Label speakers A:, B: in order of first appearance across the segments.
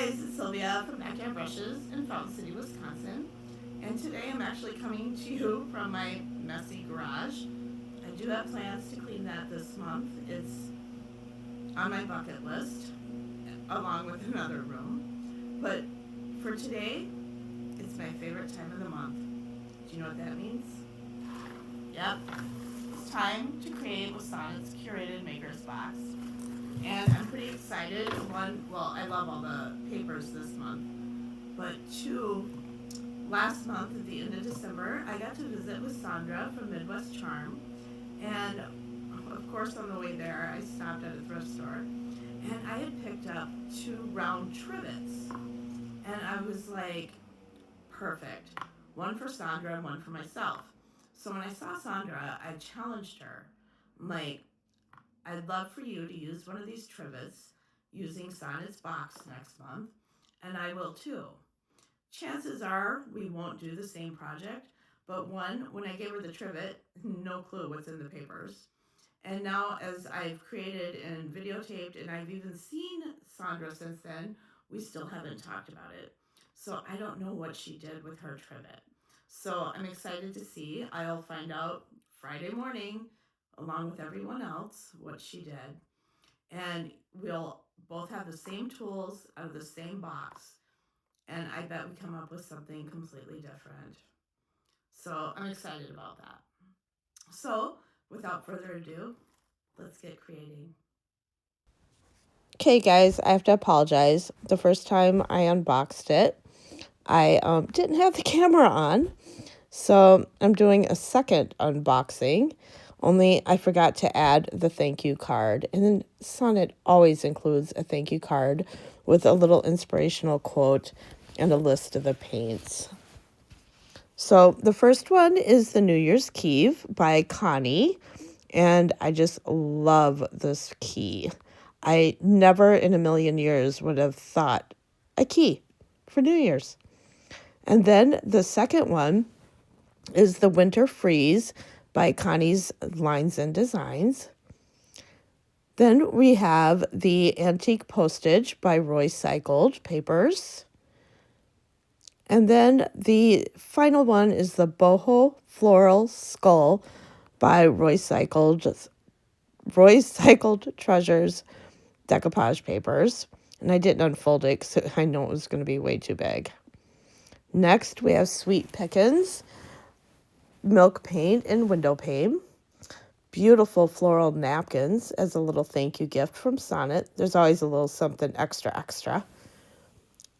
A: guys, it's Sylvia from Backyard Brushes in Fountain City, Wisconsin. And today I'm actually coming to you from my messy garage. I do have plans to clean that this month. It's on my bucket list, along with another room. But for today, it's my favorite time of the month. Do you know what that means? Yep. It's time to create with Sonnet's curated maker's box. And I'm pretty excited. One, well, I love all the papers this month. But two, last month at the end of December, I got to visit with Sandra from Midwest Charm. And of course, on the way there, I stopped at a thrift store. And I had picked up 2 round trivets. And I was like, perfect. One for Sandra and one for myself. So when I saw Sandra, I challenged her. I'm like, I'd love for you to use one of these trivets using Sonnet's box next month, and I will too. Chances are we won't do the same project, but one, when I gave her the trivet, no clue what's in the papers. And now as I've created and videotaped, and I've even seen Sandra since then, we still haven't talked about it. So I don't know what she did with her trivet. So I'm excited to see. I'll find out Friday morning, along with everyone else, what she did. And we'll both have the same tools out of the same box. And I bet we come up with something completely different. So I'm excited about that. So without further ado, let's get creating.
B: Okay, guys, I have to apologize. The first time I unboxed it, I didn't have the camera on, so I'm doing a second unboxing, only I forgot to add the thank you card. And then Sonnet always includes a thank you card with a little inspirational quote and a list of the paints. So the first one is the New Year's Key by Connie, and I just love this key. I never in a million years would have thought a key for New Year's. And then the second one is the Winter Freeze by Connie's Lines and Designs. Then we have the Antique Postage by Roycycled papers. And then the final one is the Boho Floral Skull by Roycycled Treasures Decoupage papers. And I didn't unfold it because I know it was going to be way too big. Next, we have Sweet Pickens Milk Paint and Window Pane. Beautiful floral napkins as a little thank you gift from Sonnet. There's always a little something extra.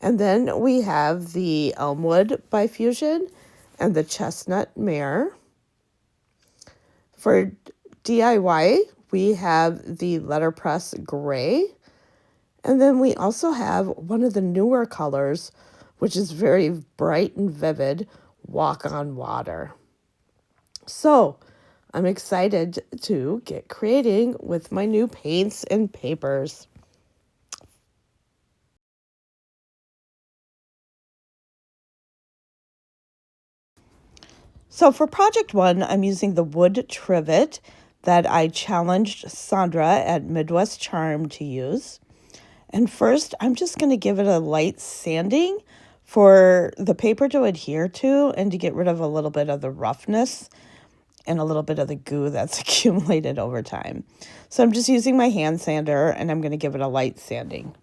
B: And then we have the Elmwood by Fusion and the Chestnut Mare. For DIY, we have the Letterpress Gray. And then we also have one of the newer colors, which is very bright and vivid, Walk on Water. So I'm excited to get creating with my new paints and papers. So for project 1, I'm using the wood trivet that I challenged Sandra at Midwest Charm to use. And first, I'm just going to give it a light sanding for the paper to adhere to and to get rid of a little bit of the roughness and a little bit of the goo that's accumulated over time. So I'm just using my hand sander and I'm going to give it a light sanding.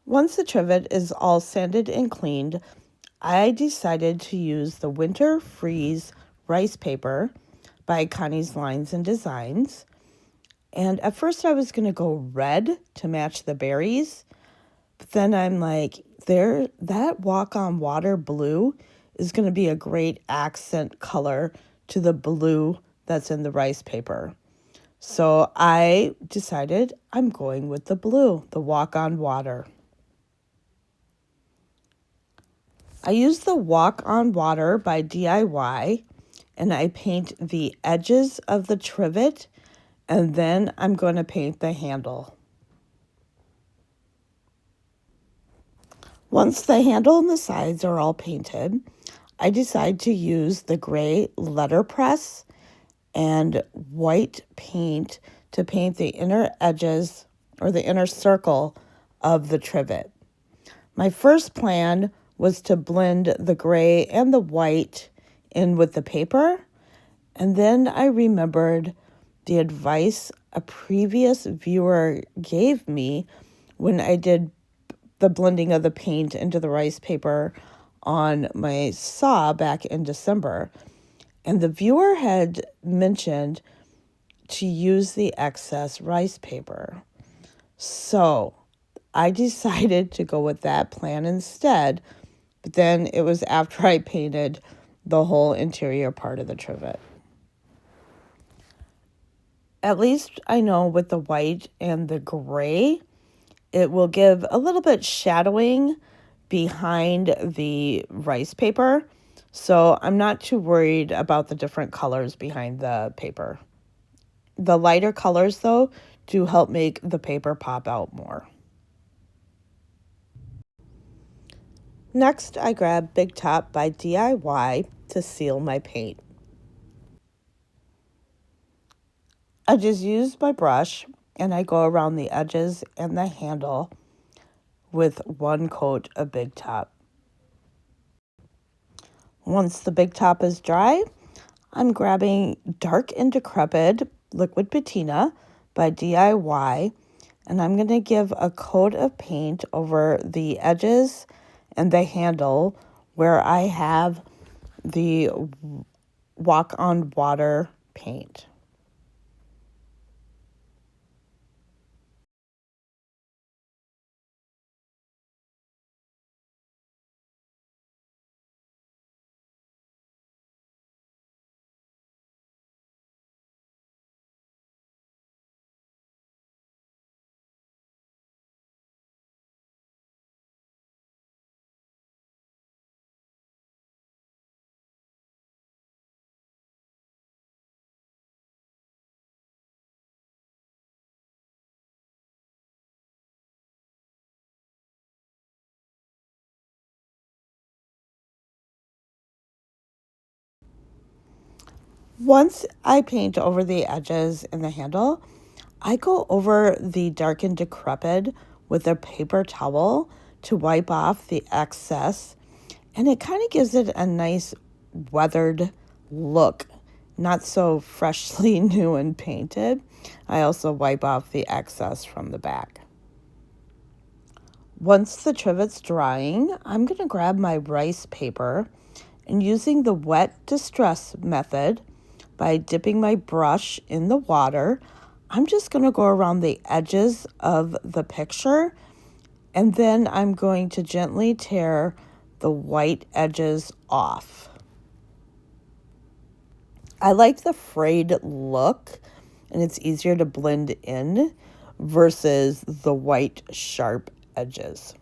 B: Once the trivet is all sanded and cleaned, I decided to use the Winter Freeze rice paper by Connie's Lines and Designs. And at first I was going to go red to match the berries, but then I'm like, that Walk on Water blue is going to be a great accent color to the blue that's in the rice paper. So I decided I'm going with the blue, the Walk on Water. I use the Walk on Water by DIY, and I paint the edges of the trivet and then I'm going to paint the handle. Once the handle and the sides are all painted, I decide to use the gray letterpress and white paint to paint the inner edges or the inner circle of the trivet. My first plan was to blend the gray and the white in with the paper, and then I remembered the advice a previous viewer gave me when I did the blending of the paint into the rice paper on my saw back in December. And the viewer had mentioned to use the excess rice paper. So I decided to go with that plan instead, but then it was after I painted the whole interior part of the trivet. At least I know with the white and the gray, it will give a little bit shadowing behind the rice paper, so I'm not too worried about the different colors behind the paper. The lighter colors, though, do help make the paper pop out more. Next, I grab Big Top by DIY to seal my paint. I just use my brush and I go around the edges and the handle with one coat of Big Top. Once the Big Top is dry, I'm grabbing Dark and Decrepit Liquid Patina by DIY, and I'm going to give a coat of paint over the edges and the handle where I have the Walk on Water paint. Once I paint over the edges and the handle, I go over the Dark and Decrepit with a paper towel to wipe off the excess, and it kind of gives it a nice weathered look, not so freshly new and painted. I also wipe off the excess from the back. Once the trivet's drying, I'm going to grab my rice paper and using the wet distress method by dipping my brush in the water, I'm just going to go around the edges of the picture, and then I'm going to gently tear the white edges off. I like the frayed look, and it's easier to blend in versus the white sharp edges.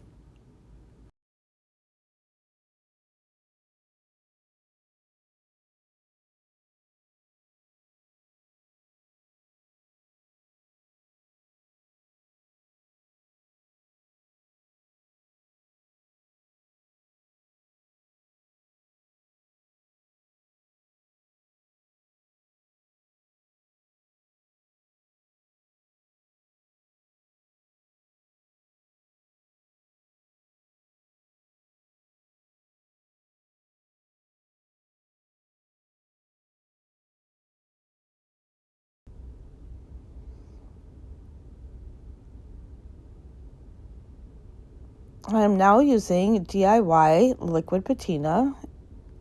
B: I'm now using DIY liquid patina,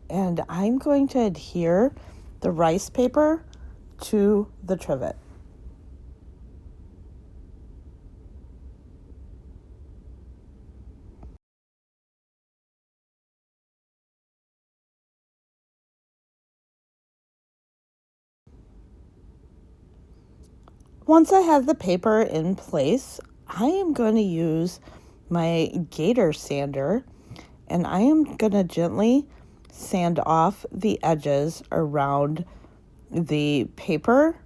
B: and I'm going to adhere the rice paper to the trivet. Once I have the paper in place, I am going to use my gator sander, and I am going to gently sand off the edges around the paper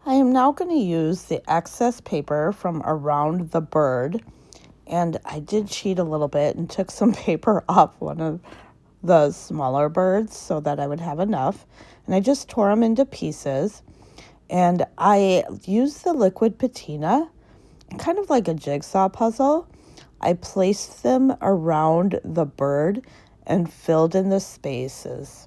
B: I am now going to use the excess paper from around the bird, and I did cheat a little bit and took some paper off one of the smaller birds so that I would have enough, and I just tore them into pieces, and I used the liquid patina, kind of like a jigsaw puzzle. I placed them around the bird and filled in the spaces.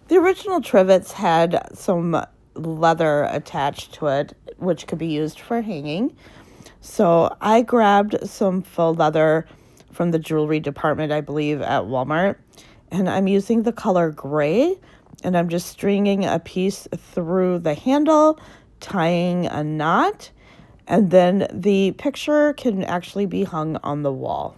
B: The original trivets had some leather attached to it, which could be used for hanging. So I grabbed some faux leather from the jewelry department, I believe, at Walmart. And I'm using the color gray. And I'm just stringing a piece through the handle, tying a knot. And then the picture can actually be hung on the wall.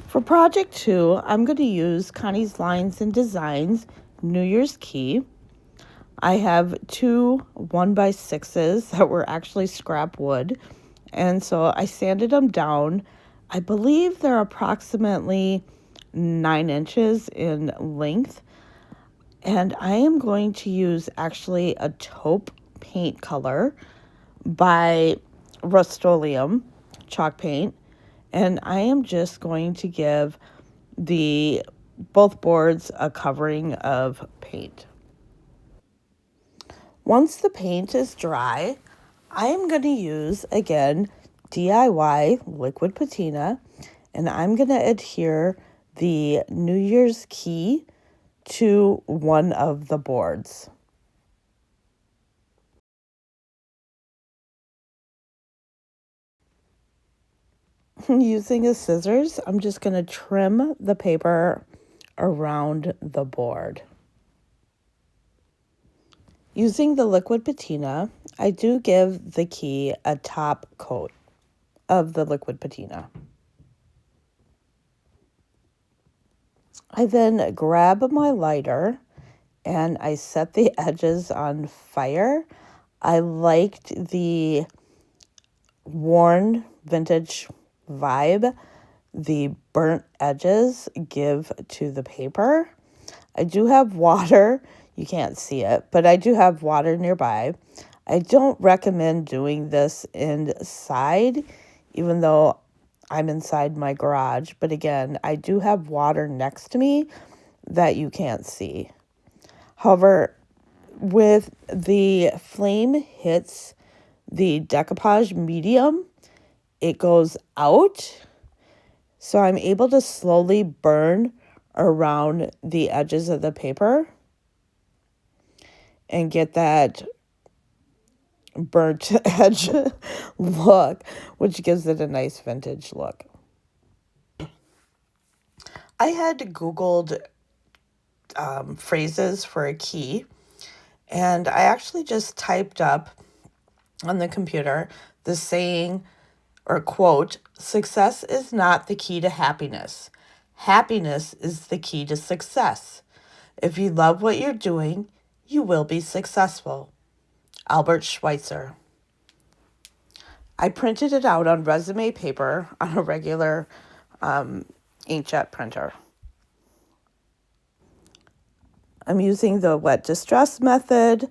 B: For project 2, I'm going to use Connie's Lines and Designs New Year's Key. I have 2 1x6s that were actually scrap wood, and so I sanded them down. I believe they're approximately 9 inches in length, and I am going to use actually a taupe paint color by Rust-Oleum chalk paint, and I am just going to give both boards a covering of paint. Once the paint is dry, I am going to use, again, DIY liquid patina, and I'm going to adhere the New Year's key to one of the boards. Using a scissors, I'm just going to trim the paper around the board. Using the liquid patina, I do give the key a top coat of the liquid patina. I then grab my lighter and I set the edges on fire. I liked the worn vintage vibe the burnt edges give to the paper. I do have water. You can't see it, but I do have water nearby. I don't recommend doing this inside, even though I'm inside my garage. But again, I do have water next to me that you can't see. However, with the flame hits the decoupage medium, it goes out. So I'm able to slowly burn around the edges of the paper and get that burnt edge look, which gives it a nice vintage look. I had Googled phrases for a key, and I actually just typed up on the computer the saying or quote, "Success is not the key to happiness. Happiness is the key to success. If you love what you're doing, you will be successful." Albert Schweitzer. I printed it out on resume paper on a regular inkjet printer. I'm using the wet distress method,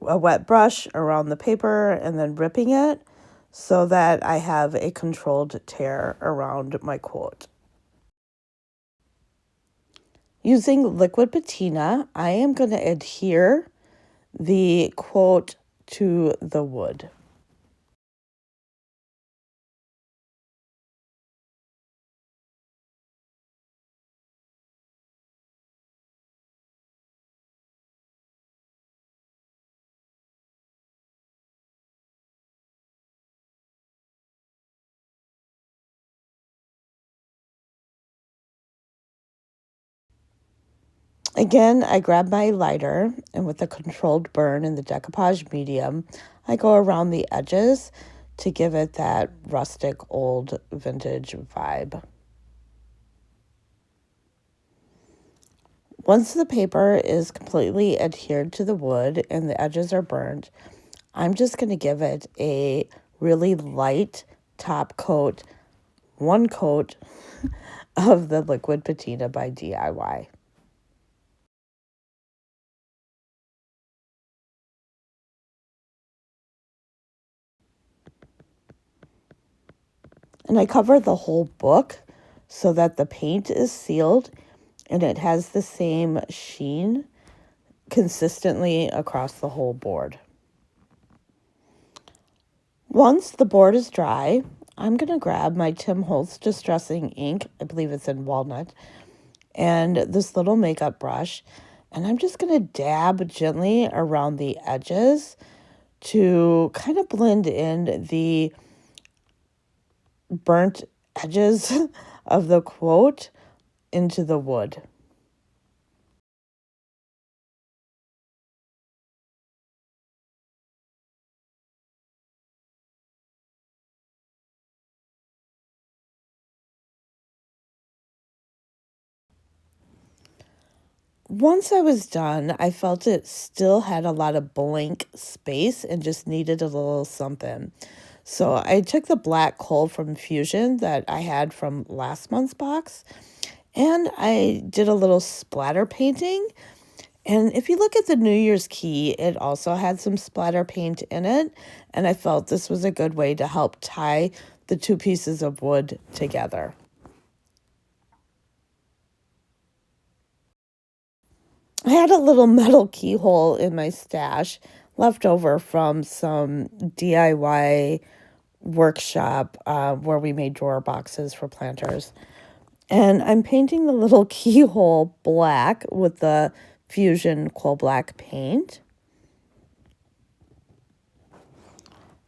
B: a wet brush around the paper and then ripping it so that I have a controlled tear around my quote. Using liquid patina, I am going to adhere the quote to the wood. Again, I grab my lighter, and with a controlled burn in the decoupage medium, I go around the edges to give it that rustic, old, vintage vibe. Once the paper is completely adhered to the wood and the edges are burnt, I'm just going to give it a really light top coat, one coat of the liquid patina by DIY. And I cover the whole book so that the paint is sealed and it has the same sheen consistently across the whole board. Once the board is dry, I'm going to grab my Tim Holtz Distressing ink, I believe it's in walnut, and this little makeup brush, and I'm just going to dab gently around the edges to kind of blend in the burnt edges of the quote into the wood. Once I was done, I felt it still had a lot of blank space and just needed a little something. So I took the black coal from Fusion that I had from last month's box, and I did a little splatter painting. And if you look at the New Year's key, it also had some splatter paint in it, and I felt this was a good way to help tie the two pieces of wood together. I had a little metal keyhole in my stash left over from some DIY workshop where we made drawer boxes for planters. And I'm painting the little keyhole black with the Fusion Coal Black paint.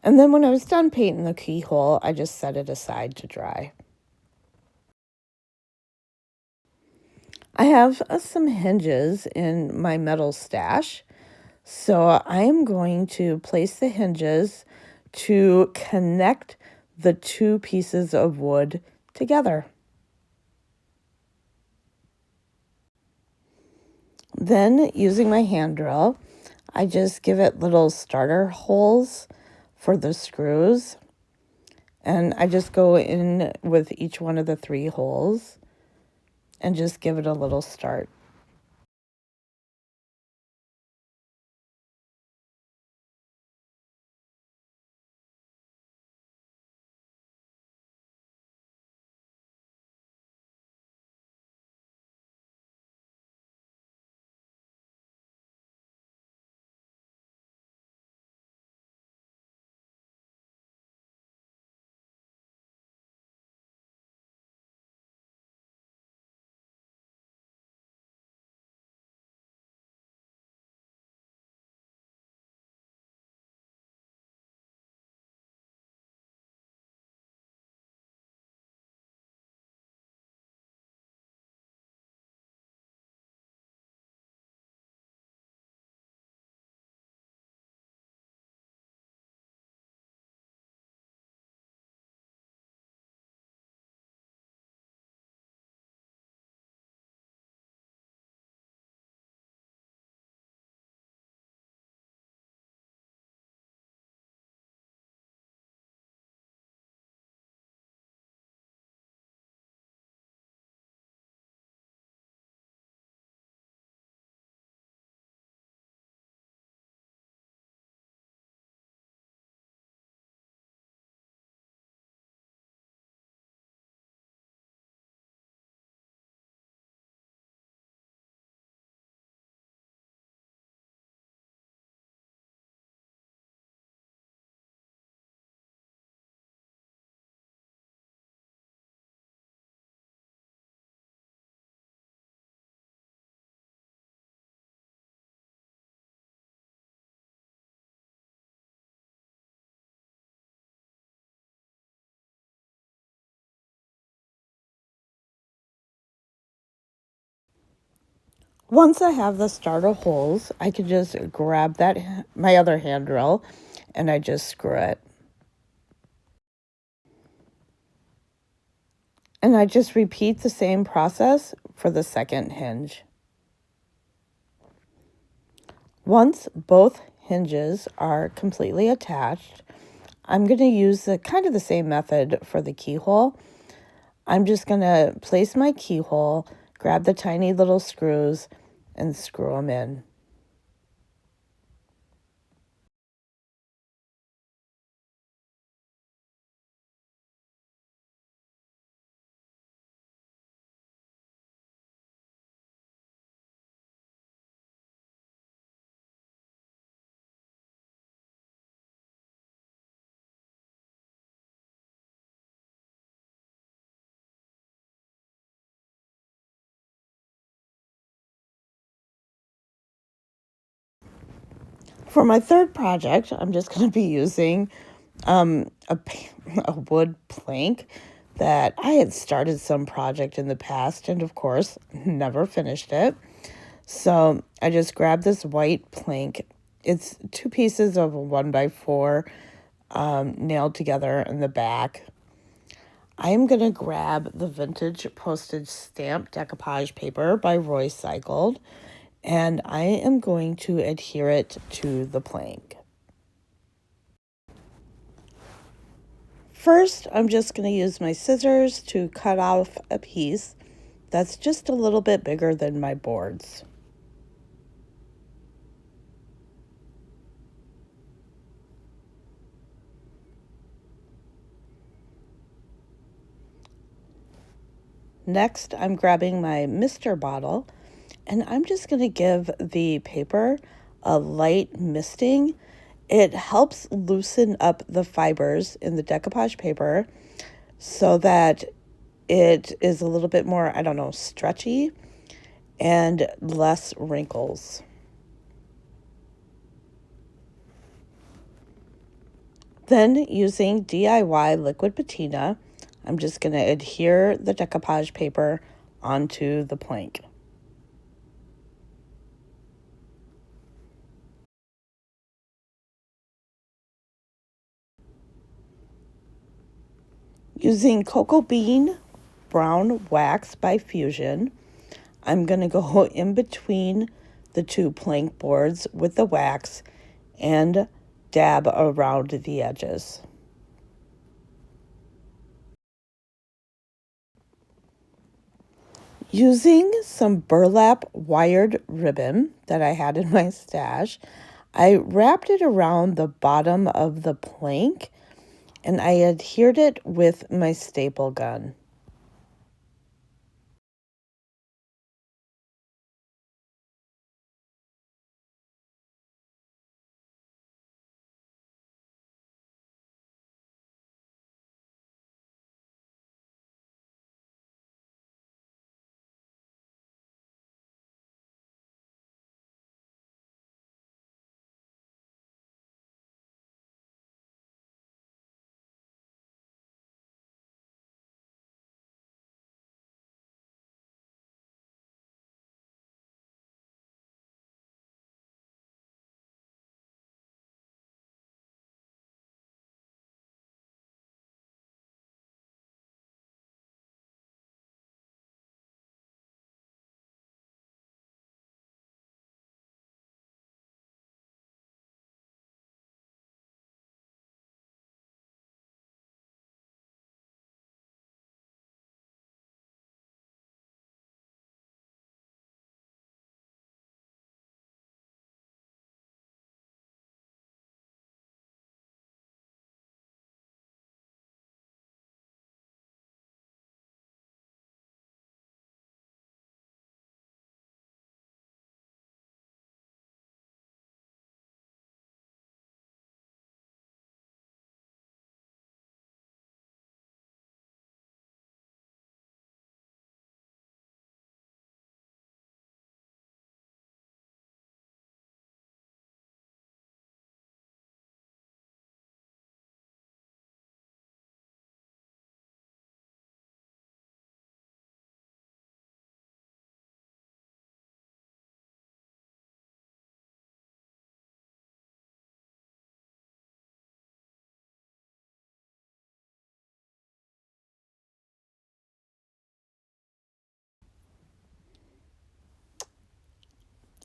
B: And then when I was done painting the keyhole, I just set it aside to dry. I have some hinges in my metal stash. So I am going to place the hinges to connect the two pieces of wood together. Then, using my hand drill, I just give it little starter holes for the screws. And I just go in with each one of the 3 holes and just give it a little start. Once I have the starter holes, I can just grab my other hand drill, and I just screw it. And I just repeat the same process for the second hinge. Once both hinges are completely attached, I'm going to use kind of the same method for the keyhole. I'm just going to place my keyhole, grab the tiny little screws, and screw them in. For my third project, I'm just going to be using a wood plank that I had started some project in the past and, of course, never finished it. So I just grabbed this white plank. It's 2 pieces of a 1x4 nailed together in the back. I am going to grab the vintage postage stamp decoupage paper by Roycycled, and I am going to adhere it to the plank. First, I'm just going to use my scissors to cut off a piece that's just a little bit bigger than my boards. Next, I'm grabbing my mister bottle, and I'm just going to give the paper a light misting. It helps loosen up the fibers in the decoupage paper so that it is a little bit more, stretchy and less wrinkles. Then, using DIY liquid patina, I'm just going to adhere the decoupage paper onto the plank. Using cocoa bean brown wax by Fusion, I'm going to go in between the 2 plank boards with the wax and dab around the edges. Using some burlap wired ribbon that I had in my stash, I wrapped it around the bottom of the plank and I adhered it with my staple gun.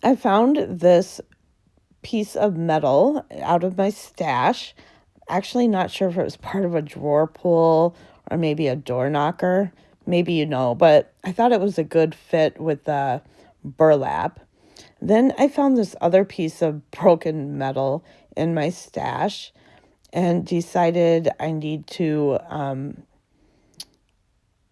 B: I found this piece of metal out of my stash. Actually, not sure if it was part of a drawer pull or maybe a door knocker. Maybe you know, but I thought it was a good fit with the burlap. Then I found this other piece of broken metal in my stash and decided I need to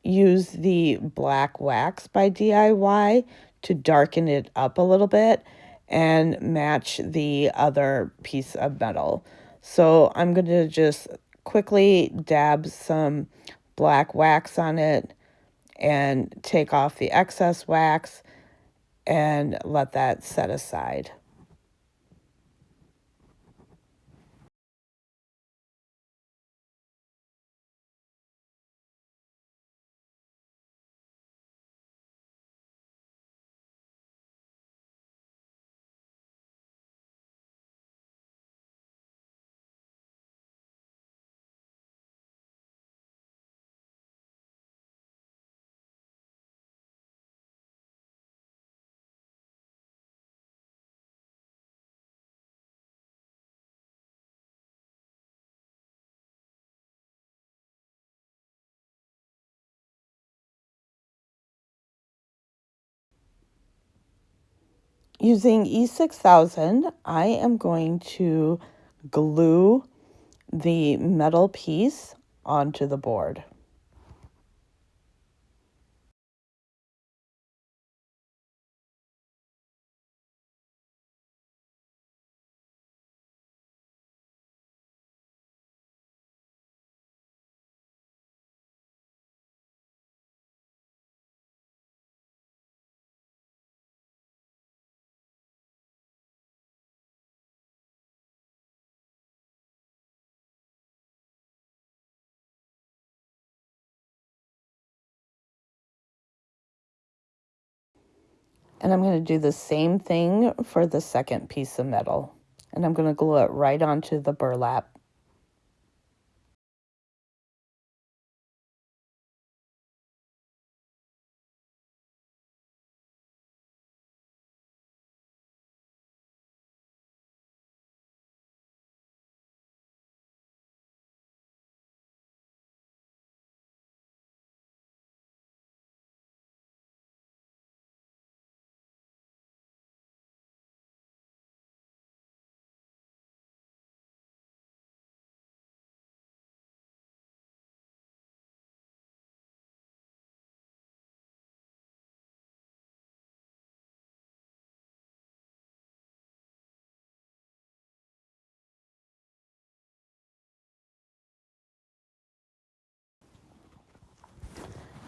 B: use the black wax by DIY to darken it up a little bit and match the other piece of metal. So I'm going to just quickly dab some black wax on it and take off the excess wax and let that set aside. Using E6000, I am going to glue the metal piece onto the board. And I'm going to do the same thing for the second piece of metal. And I'm going to glue it right onto the burlap.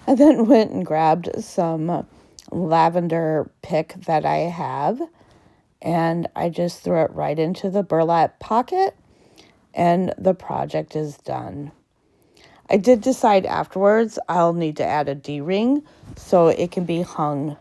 B: I then went and grabbed some lavender pick that I have, and I just threw it right into the burlap pocket, and the project is done. I did decide afterwards I'll need to add a D-ring so it can be hung.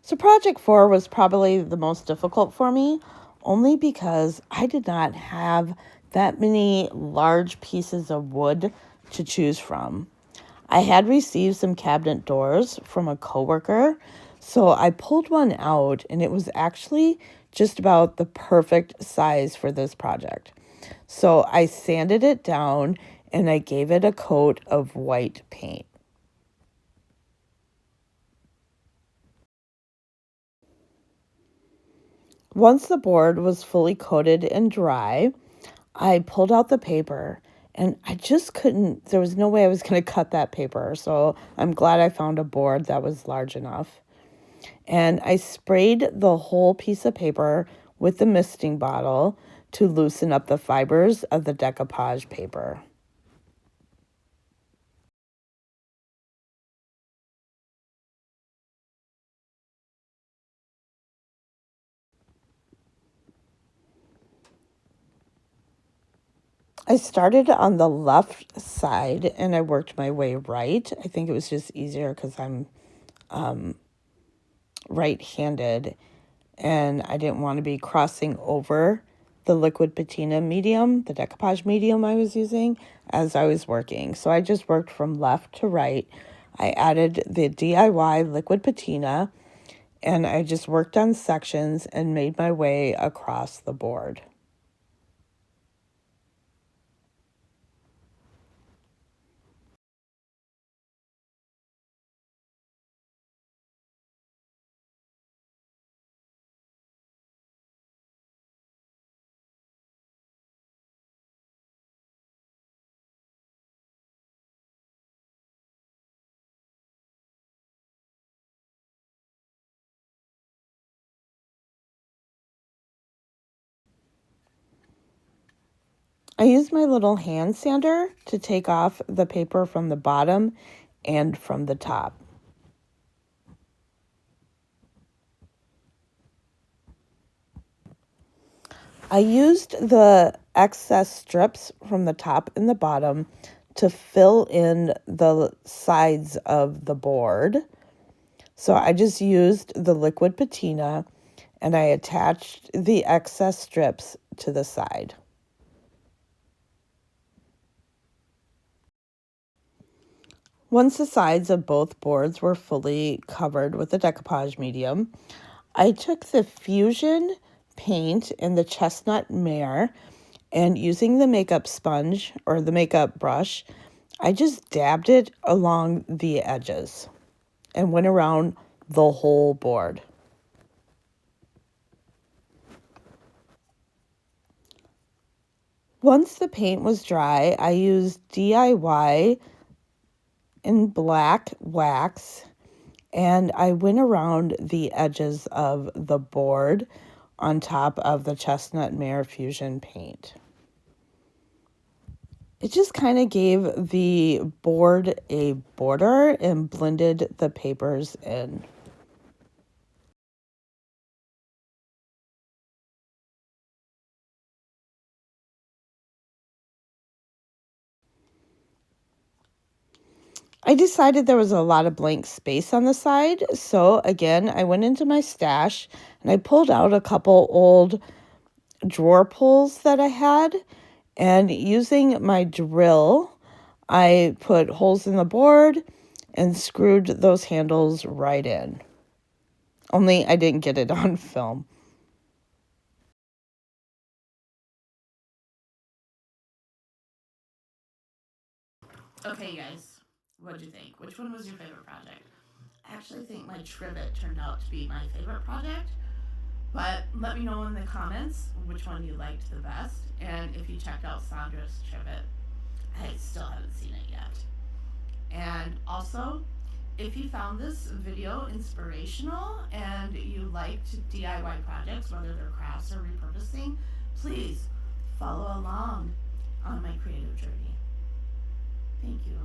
B: So project 4 was probably the most difficult for me, only because I did not have that many large pieces of wood to choose from. I had received some cabinet doors from a coworker, so I pulled one out and it was actually just about the perfect size for this project. So I sanded it down and I gave it a coat of white paint. Once the board was fully coated and dry, I pulled out the paper and I just couldn't, there was no way I was going to cut that paper. So I'm glad I found a board that was large enough. And I sprayed the whole piece of paper with the misting bottle to loosen up the fibers of the decoupage paper. I started on the left side and I worked my way right. I think it was just easier because I'm right-handed and I didn't want to be crossing over the liquid patina medium, the decoupage medium I was using as I was working. So I just worked from left to right. I added the DIY liquid patina and I just worked on sections and made my way across the board. I used my little hand sander to take off the paper from the bottom and from the top. I used the excess strips from the top and the bottom to fill in the sides of the board. So I just used the liquid patina and I attached the excess strips to the side. Once the sides of both boards were fully covered with the decoupage medium, I took the Fusion paint in the chestnut mare and using the makeup sponge or the makeup brush, I just dabbed it along the edges and went around the whole board. Once the paint was dry, I used DIY in black wax and I went around the edges of the board on top of the chestnut mare Fusion paint. It just kind of gave the board a border and blended the papers in. I decided there was a lot of blank space on the side, so again, I went into my stash and I pulled out a couple old drawer pulls that I had, and using my drill, I put holes in the board and screwed those handles right in. Only I didn't get it on film.
A: Okay, guys, what'd you think? Which one was your favorite project? I actually think my trivet turned out to be my favorite project, but let me know in the comments which one you liked the best, and if you checked out Sandra's trivet. I still haven't seen it yet. And also, if you found this video inspirational and you liked DIY projects, whether they're crafts or repurposing, please follow along on my creative journey. Thank you.